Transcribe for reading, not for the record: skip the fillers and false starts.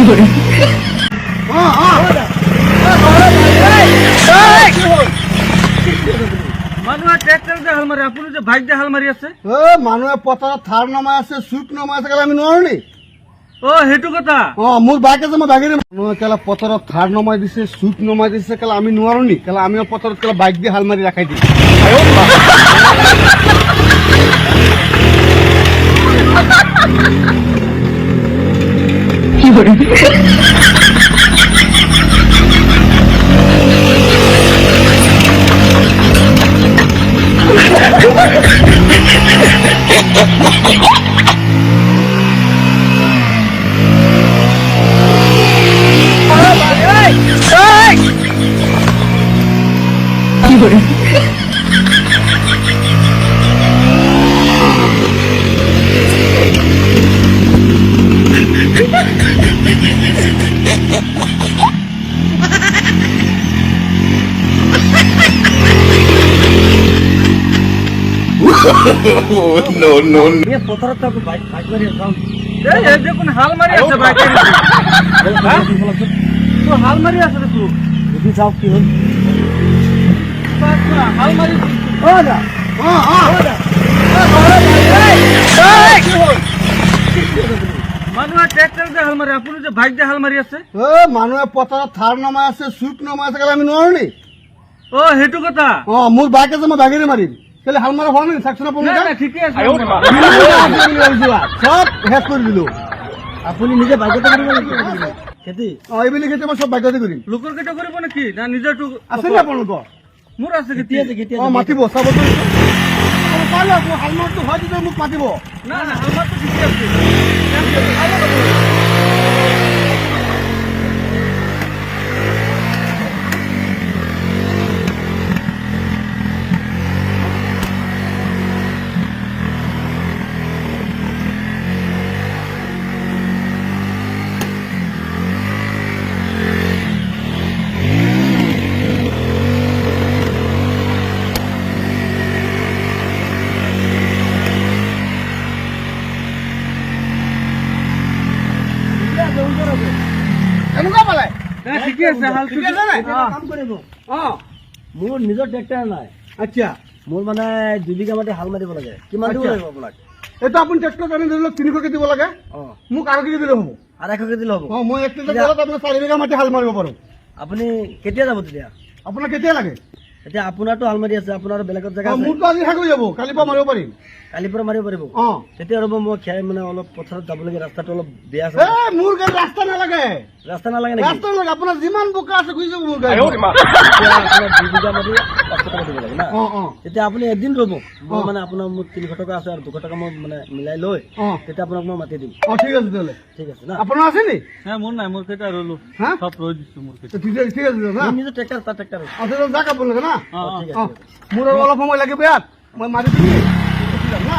মানুহে ট্ৰেক্টৰ যে হাল মাৰে, আপুনি যে বাইক যে হাল মাৰি আছে। মানুহে পথাৰত থাৰ নমাই আছে, চুক নমাই আছে, আমি নোৱাৰো নি? সেইটো কথা। মোৰ বাইক আছে, মই বাইকেৰে মানুহে কেলা পথাৰত থাৰ নমাই দিছে, চুক নমাই দিছে, কেলা আমি নোৱাৰো নি? কেলা আমি পথাৰত কেলা বাইক দি হাল মাৰি ৰাখাই দিম। পথাৰত বাইক মাৰি আছ, দেখোন হাল মাৰি আছে বাইক, হাল মাৰি আছে তোৰ চাওক কি হ'ল। হাল মাৰি মানুহে ট্ৰেক্টৰ যে হাল মাৰে, আপুনি যে বাইক যে হাল মাৰি আছে। মানুহে পথাৰত থাৰ নমাই আছে, চুক নমাই আছে, কেলা আমি নোৱাৰো নি? সেইটো কথা। মোৰ বাইক আছে, মই বাইকেৰে মাৰিম। কেলে হাল মাৰা হোৱা নাই চাকচোন আপুনি? ঠিকে আছে, চব শেষ কৰি দিলো। আপুনি নিজে বাইকতে কৰিব খেতি? এইবেলি খেতি মই চব বাইকতে কৰিম। লোকৰ কেইটা কৰিব নেকি না নিজৰটো আছে নে আপোনালোকৰ? মোৰ আছে খেতি। মাতিব চাব, হাল মাৰটো হয় তেতিয়া মোক মাতিব। না না, হাল মাৰটো ঠিকে আছে। এনেকুৱা পালে ঠিকে আছে, হাল ঠিকে আছে নাই? কাম কৰিব। মোৰ নিজৰ ট্ৰেক্টাৰ নাই। আচ্ছা, মোৰ মানে 2 বিঘা মাটি হাল মাৰিব লাগে। কিমান দিব লাগিব আপোনাক? এইটো আপুনি ট্ৰেক্টৰ কাৰণে ধৰি লওক 300 কে দিব লাগে। মোক আৰু কি দিলে হ'ব? 250 দিলে হ'ব। মই 1 লিটাৰ তেলত আপোনাৰ 4 বিঘা মাটি হাল মাৰিব পাৰো। আপুনি কেতিয়া যাব তেতিয়া? আপোনাক কেতিয়া লাগে? এতিয়া আপোনাৰতো হাল মাৰি আছে, আপোনাৰ বেলেগত জেগা আছে। মোৰতো আজি শেষ হৈ যাব, কালিৰ পৰা মাৰিব পাৰিম। কালিৰ পৰা মাৰিব পাৰিব। তেতিয়া ৰ'ব, মই মানে অলপ পথাৰত যাবলগীয়া, ৰাস্তাটো অলপ বেয়া আছে। মোৰ গাড়ী ৰাস্তা নালাগে, ৰাস্তা নালাগে নেকি? ৰাস্তা নালাগে। আপোনাৰ যিমান বোকা আছে ঘূৰি যাব মোৰ গাড়ী। এতিয়া আপোনাৰ 2 বিঘা মাটি 500 টকা দিব লাগে না? তেতিয়া আপুনি এদিন ৰ'ব, মই মানে আপোনাৰ মোৰ 300 টকা আছে আৰু 200 টকা মই মানে মিলাই লৈ তেতিয়া আপোনাক মই মাতি দিম। ঠিক আছে তেতিয়াহ'লে। ঠিক আছে না? আপোনাৰ আছে নি? মোৰ নাই, মোৰ কেইটা ৰলো চব ৰৈ দিছো মোৰ কেইটা। ঠিক আছে দাদা। নিজৰ ট্ৰেক্টাৰ, তাৰ ট্ৰেক্টাৰ আছে। যাক আপোনালোকে না? ঠিক আছে। মোৰ আৰু অলপ সময় লাগিব ইয়াত, মই মাৰি দিম না।